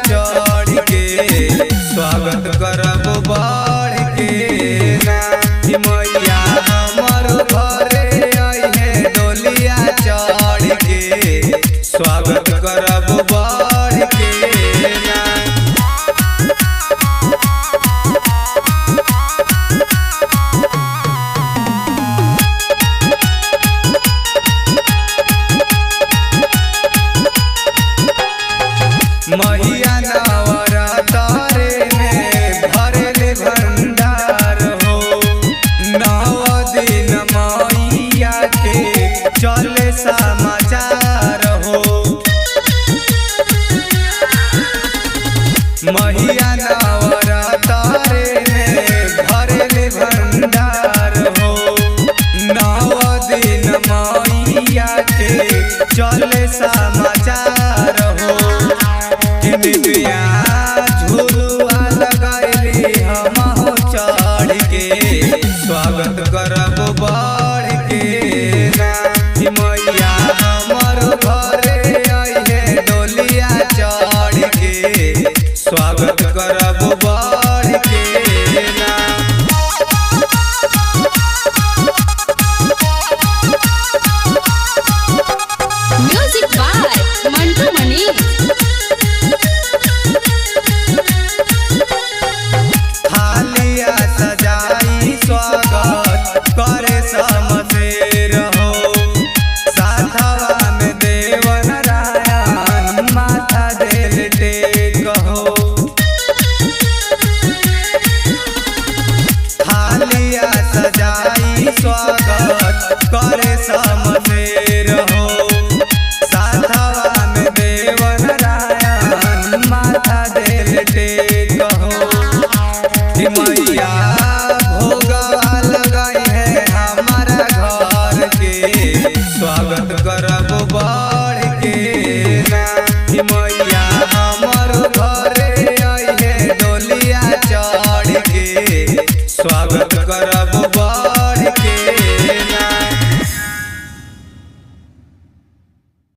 चढ़ के स्वागत करब बढ़ के ना। मैया हमर घरे अइहे डोलिया चढ़ के स्वागत करब बढ़ के ना। मैया नवरात्रि में भरल भंडार हो। 9 दिन मैया के चले समाचार हो। मैया नवरात्रि में भरल भंडार हो। 9 दिन मैया के चले समाचार हो। निमिया झुलुआ लगैली हमहु चढ़ के स्वागत करब बढ़ के ना। मैया हमर घरे अइहे डोलिया चढ़ के स्वागत करब बढ़ के ना। Music by Mantu Manish. थालिया सजाई स्वागत करे समशेर हो। साथवा में देवन रायन माथा देल टेक हो। थालिया सजाई स्वागत करे समशेर हो। साथवा में देवन रायन माथा देल टेक हो। मैया भोगवा लगाई है हमारा घर के स्वागत करब बढ़ के ना। मैया हमर घरे अइहे डोलिया चढ़ के स्वागत करब